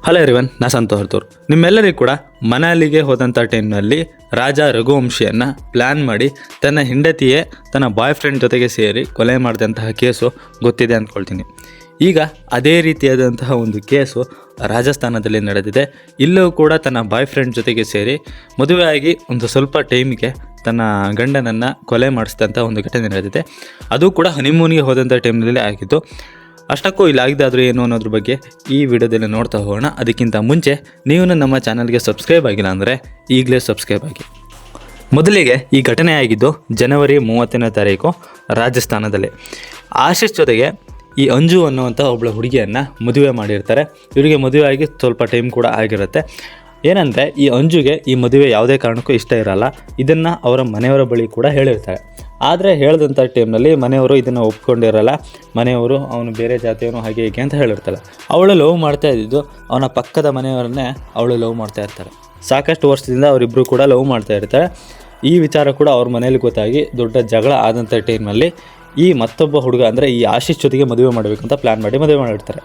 Hello everyone, ನಾ ಸಂತೋಷ್. ನಿಮ್ಮೆಲ್ಲರಿಗೂ ಕೂಡ ಮನಾಲಿಗೆ ಹೋದಂಥ ಟೈಮ್ನಲ್ಲಿ ರಾಜ ರಘುವಂಶಿಯನ್ನು ಪ್ಲ್ಯಾನ್ ಮಾಡಿ ತನ್ನ ಹೆಂಡತಿಯೇ ತನ್ನ ಬಾಯ್ ಫ್ರೆಂಡ್ ಜೊತೆಗೆ ಸೇರಿ ಕೊಲೆ ಮಾಡಿದಂತಹ ಕೇಸು ಗೊತ್ತಿದೆ ಅಂದ್ಕೊಳ್ತೀನಿ. ಈಗ ಅದೇ ರೀತಿಯಾದಂತಹ ಒಂದು ಕೇಸು ರಾಜಸ್ಥಾನದಲ್ಲಿ ನಡೆದಿದೆ. ಇಲ್ಲೂ ಕೂಡ ತನ್ನ ಬಾಯ್ ಫ್ರೆಂಡ್ ಜೊತೆಗೆ ಸೇರಿ ಮದುವೆಯಾಗಿ ಒಂದು ಸ್ವಲ್ಪ ಟೈಮಿಗೆ ತನ್ನ ಗಂಡನನ್ನು ಕೊಲೆ ಮಾಡಿಸಿದಂಥ ಒಂದು ಘಟನೆ ನಡೆದಿದೆ. ಅದು ಕೂಡ ಹನಿಮೂನಿಗೆ ಹೋದಂಥ ಟೈಮ್ನಲ್ಲಿ ಆಗಿತ್ತು. ಅಷ್ಟಕ್ಕೂ ಇಲ್ಲಾಗಿದ್ದಾದರೂ ಏನು ಅನ್ನೋದ್ರ ಬಗ್ಗೆ ಈ ವಿಡಿಯೋದಲ್ಲಿ ನೋಡ್ತಾ ಹೋಗೋಣ. ಅದಕ್ಕಿಂತ ಮುಂಚೆ ನೀವು ನಮ್ಮ ಚಾನಲ್ಗೆ ಸಬ್ಸ್ಕ್ರೈಬ್ ಆಗಿಲ್ಲ ಅಂದರೆ ಈಗಲೇ ಸಬ್ಸ್ಕ್ರೈಬ್ ಆಗಿ. ಮೊದಲಿಗೆ ಈ ಘಟನೆ ಆಗಿದ್ದು ಜನವರಿ 30ನೇ ತಾರೀಕು ರಾಜಸ್ಥಾನದಲ್ಲಿ. ಆಶೀಶ್ ಜೊತೆಗೆ ಈ ಅಂಜು ಅನ್ನುವಂಥ ಒಬ್ಬಳ ಹುಡುಗಿಯನ್ನು ಮದುವೆ ಮಾಡಿರ್ತಾರೆ. ಇವರಿಗೆ ಮದುವೆ ಆಗಿ ಸ್ವಲ್ಪ ಟೈಮ್ ಕೂಡ ಆಗಿರುತ್ತೆ. ಏನಂದರೆ ಈ ಅಂಜುಗೆ ಈ ಮದುವೆ ಯಾವುದೇ ಕಾರಣಕ್ಕೂ ಇಷ್ಟ ಇರಲ್ಲ. ಇದನ್ನು ಅವರ ಮನೆಯವರ ಬಳಿ ಕೂಡ ಹೇಳಿರ್ತಾರೆ. ಆದರೆ ಹೇಳಿದಂಥ ಟೈಮ್ನಲ್ಲಿ ಮನೆಯವರು ಇದನ್ನು ಒಪ್ಕೊಂಡಿರಲ್ಲ. ಮನೆಯವರು ಅವನು ಬೇರೆ ಜಾತಿಯವನು ಹಾಗೆ ಹೀಗೆ ಅಂತ ಹೇಳಿರ್ತಾರೆ. ಅವಳು ಲವ್ ಮಾಡ್ತಾ ಇದ್ದಿದ್ದು ಅವನ ಪಕ್ಕದ ಮನೆಯವರನ್ನೇ ಅವಳು ಲವ್ ಮಾಡ್ತಾ ಇರ್ತಾರೆ. ಸಾಕಷ್ಟು ವರ್ಷದಿಂದ ಅವರಿಬ್ಬರು ಕೂಡ ಲವ್ ಮಾಡ್ತಾ ಇರ್ತಾರೆ. ಈ ವಿಚಾರ ಕೂಡ ಅವ್ರ ಮನೇಲಿ ಗೊತ್ತಾಗಿ ದೊಡ್ಡ ಜಗಳ ಆದಂಥ ಟೈಮ್ನಲ್ಲಿ ಈ ಮತ್ತೊಬ್ಬ ಹುಡುಗ ಅಂದರೆ ಈ ಆಶೀಶ್ ಜೊತೆಗೆ ಮದುವೆ ಮಾಡಬೇಕಂತ ಪ್ಲ್ಯಾನ್ ಮಾಡಿ ಮದುವೆ ಮಾಡಿರ್ತಾರೆ.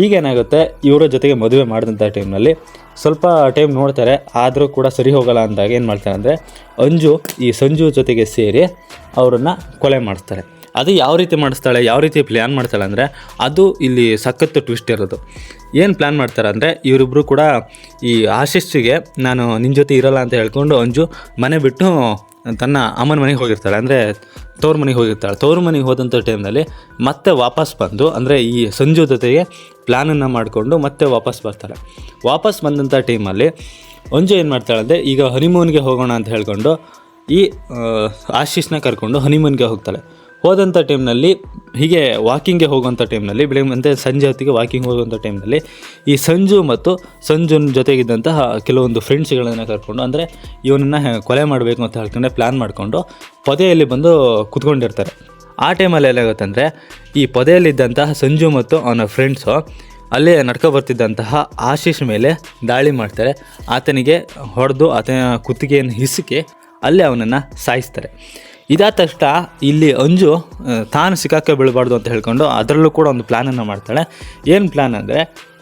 ಈಗೇನಾಗುತ್ತೆ, ಇವರ ಜೊತೆಗೆ ಮದುವೆ ಮಾಡಿದಂಥ ಟೈಮ್ನಲ್ಲಿ ಸ್ವಲ್ಪ ಟೈಮ್ ನೋಡ್ತಾರೆ, ಆದರೂ ಕೂಡ ಸರಿ ಹೋಗಲ್ಲ ಅಂದಾಗ ಏನು ಮಾಡ್ತಾರೆ ಅಂದರೆ ಅಂಜು ಈ ಸಂಜು ಜೊತೆಗೆ ಸೇರಿ ಅವರನ್ನು ಕೊಲೆ ಮಾಡಿಸ್ತಾರೆ. ಅದು ಯಾವ ರೀತಿ ಮಾಡಿಸ್ತಾಳೆ, ಯಾವ ರೀತಿ ಪ್ಲ್ಯಾನ್ ಮಾಡ್ತಾಳೆ ಅಂದರೆ ಅದು ಇಲ್ಲಿ ಸಖತ್ತು ಟ್ವಿಸ್ಟ್ ಇರೋದು. ಏನು ಪ್ಲ್ಯಾನ್ ಮಾಡ್ತಾರೆ ಅಂದರೆ ಇವರಿಬ್ಬರು ಕೂಡ ಈ ಆಶೀಶ್ಗೆ ನಾನು ನಿನ್ನ ಜೊತೆ ಇರೋಲ್ಲ ಅಂತ ಹೇಳ್ಕೊಂಡು ಅಂಜು ಮನೆ ಬಿಟ್ಟು ತನ್ನ ಅಮ್ಮನ ಮನೆಗೆ ಹೋಗಿರ್ತಾಳೆ, ಅಂದರೆ ತವ್ರ ಮನೆಗೆ ಹೋಗಿರ್ತಾಳೆ. ತವ್ರ ಮನೆಗೆ ಹೋದಂಥ ಟೈಮ್ನಲ್ಲಿ ಮತ್ತೆ ವಾಪಸ್ ಬಂದು ಅಂದರೆ ಈ ಸಂಜು ಜೊತೆಗೆ ಪ್ಲ್ಯಾನನ್ನು ಮಾಡಿಕೊಂಡು ಮತ್ತೆ ವಾಪಸ್ ಬರ್ತಾಳೆ. ವಾಪಸ್ ಬಂದಂಥ ಟೈಮಲ್ಲಿ ಅಂಜು ಏನು ಮಾಡ್ತಾಳೆ ಅಂದರೆ ಈಗ ಹನಿಮೂನ್ಗೆ ಹೋಗೋಣ ಅಂತ ಹೇಳ್ಕೊಂಡು ಈ ಆಶೀಶ್ನ ಕರ್ಕೊಂಡು ಹನಿಮೂನ್ಗೆ ಹೋಗ್ತಾಳೆ. ಹೋದಂಥ ಟೈಮ್ನಲ್ಲಿ ಹೀಗೆ ವಾಕಿಂಗ್ಗೆ ಹೋಗುವಂಥ ಟೈಮ್ನಲ್ಲಿ ಬೆಳಗ್ಗೆ ಮತ್ತು ಸಂಜೆ ಹೊತ್ತಿಗೆ ವಾಕಿಂಗ್ ಹೋಗುವಂಥ ಟೈಮ್ನಲ್ಲಿ ಈ ಸಂಜು ಮತ್ತು ಸಂಜುನ ಜೊತೆಗಿದ್ದಂತಹ ಕೆಲವೊಂದು ಫ್ರೆಂಡ್ಸ್ಗಳನ್ನು ಕರ್ಕೊಂಡು ಅಂದರೆ ಇವನನ್ನು ಕೊಲೆ ಮಾಡಬೇಕು ಅಂತ ಹೇಳ್ಕೊಂಡೆ ಪ್ಲ್ಯಾನ್ ಮಾಡಿಕೊಂಡು ಪೊದೆಯಲ್ಲಿ ಬಂದು ಕೂತ್ಕೊಂಡಿರ್ತಾರೆ. ಆ ಟೈಮಲ್ಲಿ ಏನಾಗುತ್ತೆ ಅಂದರೆ ಈ ಪೊದೆಯಲ್ಲಿದ್ದಂತಹ ಸಂಜು ಮತ್ತು ಅವನ ಫ್ರೆಂಡ್ಸು ಅಲ್ಲೇ ಬರ್ತಿದ್ದಂತಹ ಆಶೀಶ್ ಮೇಲೆ ದಾಳಿ ಮಾಡ್ತಾರೆ. ಆತನಿಗೆ ಹೊಡೆದು ಆತನ ಕುತ್ತಿಗೆಯನ್ನು ಹಿಸುಕಿ ಅಲ್ಲೇ ಅವನನ್ನು ಸಾಯಿಸ್ತಾರೆ. ಇದಾದ ತಕ್ಷಣ ಇಲ್ಲಿ ಅಂಜು ತಾನು ಸಿಕ್ಕಾಕ ಬೀಳಬಾರ್ದು ಅಂತ ಹೇಳ್ಕೊಂಡು ಅದರಲ್ಲೂ ಕೂಡ ಒಂದು ಪ್ಲ್ಯಾನನ್ನು ಮಾಡ್ತಾಳೆ. ಏನು ಪ್ಲ್ಯಾನ್ ಅಂದರೆ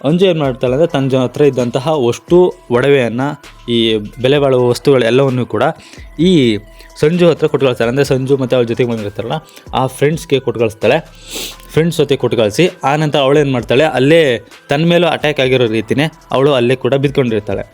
ಅಂಜು ಏನು ಮಾಡ್ತಾಳೆ ಅಂದರೆ ತನ್ನ ಹತ್ರ ಇದ್ದಂತಹ ಅಷ್ಟು ಒಡವೆಯನ್ನು ಈ ಬೆಲೆ ಬಾಳುವ ವಸ್ತುಗಳೆಲ್ಲವನ್ನು ಕೂಡ ಈ ಸಂಜು ಹತ್ರ ಕೊಟ್ಟು ಕಳಿಸ್ತಾಳೆ. ಅಂದರೆ ಸಂಜು ಮತ್ತು ಅವಳ ಜೊತೆಗೆ ಬಂದಿರ್ತಾರಲ್ಲ ಆ ಫ್ರೆಂಡ್ಸ್ಗೆ ಕೊಟ್ಟು ಕಳಿಸ್ತಾಳೆ. ಫ್ರೆಂಡ್ಸ್ ಜೊತೆ ಕೊಟ್ಟು ಕಳಿಸಿ ಆನಂತರ ಅವಳೇನು ಮಾಡ್ತಾಳೆ, ಅಲ್ಲೇ ತನ್ನ ಮೇಲೂ ಅಟ್ಯಾಕ್ ಆಗಿರೋ ರೀತಿಯೇ ಅವಳು ಅಲ್ಲೇ ಕೂಡ ಬಿದ್ಕೊಂಡಿರ್ತಾಳೆ.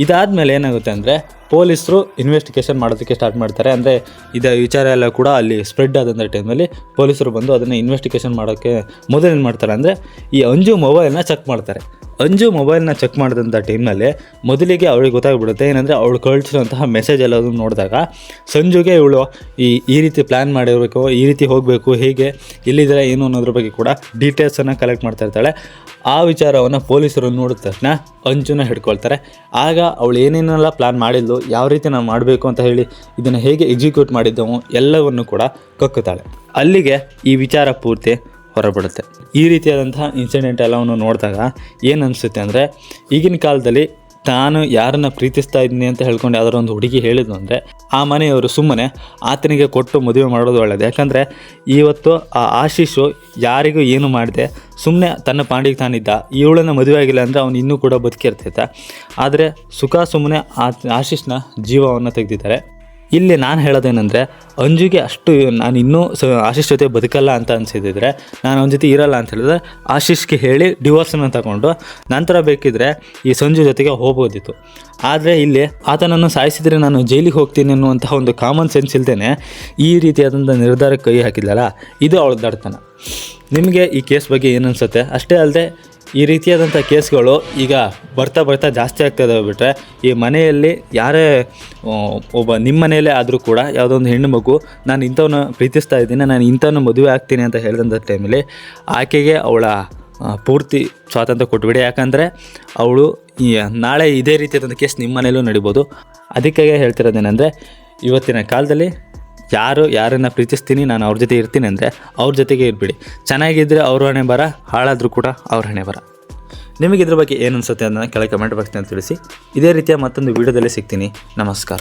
ಇದಾದಮೇಲೆ ಏನಾಗುತ್ತೆ ಅಂದರೆ ಪೊಲೀಸರು ಇನ್ವೆಸ್ಟಿಗೇಷನ್ ಮಾಡೋದಕ್ಕೆ ಸ್ಟಾರ್ಟ್ ಮಾಡ್ತಾರೆ. ಅಂದರೆ ವಿಚಾರ ಎಲ್ಲ ಕೂಡ ಅಲ್ಲಿ ಸ್ಪ್ರೆಡ್ ಆದಂಥ ಟೈಮಲ್ಲಿ ಪೊಲೀಸರು ಬಂದು ಅದನ್ನು ಇನ್ವೆಸ್ಟಿಗೇಷನ್ ಮಾಡೋಕ್ಕೆ ಮೊದಲು ಏನು ಮಾಡ್ತಾರೆ ಅಂದರೆ ಈ ಅಂಜು ಮೊಬೈಲ್ನ ಚೆಕ್ ಮಾಡ್ತಾರೆ. ಅಂಜು ಮೊಬೈಲ್ನ ಚೆಕ್ ಮಾಡಿದಂಥ ಟೈಮ್ನಲ್ಲಿ ಮೊದಲಿಗೆ ಅವಳಿಗೆ ಗೊತ್ತಾಗ್ಬಿಡುತ್ತೆ. ಏನಂದರೆ ಅವಳು ಕಳಿಸಿರುವಂತಹ ಮೆಸೇಜ್ ಎಲ್ಲದನ್ನು ನೋಡಿದಾಗ ಸಂಜುಗೆ ಇವಳು ಈ ರೀತಿ ಪ್ಲ್ಯಾನ್ ಮಾಡಿರಬೇಕು, ಈ ರೀತಿ ಹೋಗಬೇಕು, ಹೇಗೆ ಎಲ್ಲಿದ್ದಾರೆ ಏನು ಅನ್ನೋದ್ರ ಬಗ್ಗೆ ಕೂಡ ಡೀಟೇಲ್ಸನ್ನು ಕಲೆಕ್ಟ್ ಮಾಡ್ತಾ ಇರ್ತಾಳೆ. ಆ ವಿಚಾರವನ್ನು ಪೊಲೀಸರು ನೋಡಿದ ತಕ್ಷಣ ಅಂಜುನ ಹಿಡ್ಕೊಳ್ತಾರೆ. ಆಗ ಅವಳು ಏನೇನೆಲ್ಲ ಪ್ಲ್ಯಾನ್ ಮಾಡಿದ್ಲು, ಯಾವ ರೀತಿ ನಾವು ಮಾಡಬೇಕು ಅಂತ ಹೇಳಿ ಇದನ್ನು ಹೇಗೆ ಎಕ್ಸಿಕ್ಯೂಟ್ ಮಾಡಿದ್ದವು ಎಲ್ಲವನ್ನು ಕೂಡ ಕಕ್ಕುತ್ತಾಳೆ. ಅಲ್ಲಿಗೆ ಈ ವಿಚಾರ ಪೂರ್ತಿ ಹೊರಬಿಡುತ್ತೆ. ಈ ರೀತಿಯಾದಂತಹ ಇನ್ಸಿಡೆಂಟ್ ಎಲ್ಲವನ್ನು ನೋಡಿದಾಗ ಏನು ಅನಿಸುತ್ತೆ ಅಂದರೆ ಈಗಿನ ಕಾಲದಲ್ಲಿ ತಾನು ಯಾರನ್ನು ಪ್ರೀತಿಸ್ತಾ ಇದ್ದೀನಿ ಅಂತ ಹೇಳ್ಕೊಂಡು ಯಾವ್ದಾದ್ರು ಒಂದು ಹುಡುಗಿ ಹೇಳಿದ್ನು ಅಂದರೆ ಆ ಮನೆಯವರು ಸುಮ್ಮನೆ ಆತನಿಗೆ ಕೊಟ್ಟು ಮದುವೆ ಮಾಡೋದು ಒಳ್ಳೆಯದು. ಯಾಕಂದರೆ ಇವತ್ತು ಆ ಆಶೀಶು ಯಾರಿಗೂ ಏನು ಮಾಡಿದೆ ಸುಮ್ಮನೆ ತನ್ನ ಪಾಂಡಿಗೆ ತಾನಿದ್ದ. ಇವಳನ್ನು ಮದುವೆ ಆಗಿಲ್ಲ ಅಂದರೆ ಅವನು ಇನ್ನೂ ಕೂಡ ಬದುಕಿರ್ತೈತೆ. ಆದರೆ ಸುಮ್ಮನೆ ಆಶೀಶ್ನ ಜೀವವನ್ನು ತೆಗೆದಿದ್ದಾರೆ. ಇಲ್ಲಿ ನಾನು ಹೇಳೋದೇನೆಂದರೆ ಅಂಜುಗೆ ಅಷ್ಟು ನಾನು ಇನ್ನೂ ಆಶೀಶ್ ಜೊತೆ ಬದುಕಲ್ಲ ಅಂತ ಅನಿಸಿದ್ರೆ ನಾನು ಅವನ ಜೊತೆ ಇರಲ್ಲ ಅಂತ ಹೇಳಿದ್ರೆ ಆಶೀಶ್ಗೆ ಹೇಳಿ ಡಿವೋರ್ಸನ್ನು ತಗೊಂಡು ನಂತರ ಬೇಕಿದ್ದರೆ ಈ ಸಂಜು ಜೊತೆಗೆ ಹೋಗ್ಬೋದಿತ್ತು. ಆದರೆ ಇಲ್ಲಿ ಆತನನ್ನು ಸಾಯಿಸಿದರೆ ನಾನು ಜೈಲಿಗೆ ಹೋಗ್ತೀನಿ ಅನ್ನುವಂತಹ ಒಂದು ಕಾಮನ್ ಸೆನ್ಸ್ ಇಲ್ಲದೇ ಈ ರೀತಿಯಾದಂಥ ನಿರ್ಧಾರಕ್ಕೆ ಕೈ ಹಾಕಿದ್ಲಲ್ಲ, ಇದು ಅವಳ ದಡ್ತನ. ನಿಮಗೆ ಈ ಕೇಸ್ ಬಗ್ಗೆ ಏನು ಅನಿಸುತ್ತೆ? ಅಷ್ಟೇ ಅಲ್ಲದೆ ಈ ರೀತಿಯಾದಂಥ ಕೇಸ್ಗಳು ಈಗ ಬರ್ತಾ ಜಾಸ್ತಿ ಆಗ್ತದೆ. ಬಿಟ್ಟರೆ ಈ ಮನೆಯಲ್ಲಿ ಯಾರೇ ನಿಮ್ಮ ಮನೆಯಲ್ಲೇ ಆದರೂ ಕೂಡ ಯಾವುದೋ ಒಂದು ಹೆಣ್ಣು ಮಗು ನಾನು ಇಂಥವನ್ನ ಪ್ರೀತಿಸ್ತಾ ಇದ್ದೀನಿ, ನಾನು ಇಂಥವನ್ನ ಮದುವೆ ಆಗ್ತೀನಿ ಅಂತ ಹೇಳಿದಂಥ ಟೈಮಲ್ಲಿ ಆಕೆಗೆ ಅವಳ ಪೂರ್ತಿ ಸ್ವಾತಂತ್ರ್ಯ ಕೊಟ್ಬಿಡಿ. ಯಾಕಂದರೆ ಅವಳು ನಾಳೆ ಇದೇ ರೀತಿಯಾದಂಥ ಕೇಸ್ ನಿಮ್ಮ ಮನೆಯಲ್ಲೂ ನಡಿಬೋದು. ಅದಕ್ಕಾಗೆ ಹೇಳ್ತಿರೋದೇನೆಂದರೆ ಇವತ್ತಿನ ಕಾಲದಲ್ಲಿ ಯಾರನ್ನು ಪ್ರೀತಿಸ್ತೀನಿ, ನಾನು ಅವ್ರ ಜೊತೆ ಇರ್ತೀನಿ ಅಂದರೆ ಅವ್ರ ಜೊತೆಗೆ ಇರ್ಬಿಡಿ. ಚೆನ್ನಾಗಿದ್ದರೆ ಅವ್ರ ಹಣೆ ಬರ, ಹಾಳಾದರೂ ಕೂಡ ಅವ್ರ ಹಣೆ ಬರ. ನಿಮಗೆ ಇದ್ರ ಬಗ್ಗೆ ಏನು ಅನಿಸುತ್ತೆ ಅನ್ನೋದನ್ನ ಕೆಳಗೆ ಕಮೆಂಟ್ ಬಾಕ್ಸ್ನಲ್ಲಿ ತಿಳಿಸಿ. ಇದೇ ರೀತಿಯ ಮತ್ತೊಂದು ವೀಡಿಯೋದಲ್ಲಿ ಸಿಗ್ತೀನಿ. ನಮಸ್ಕಾರ.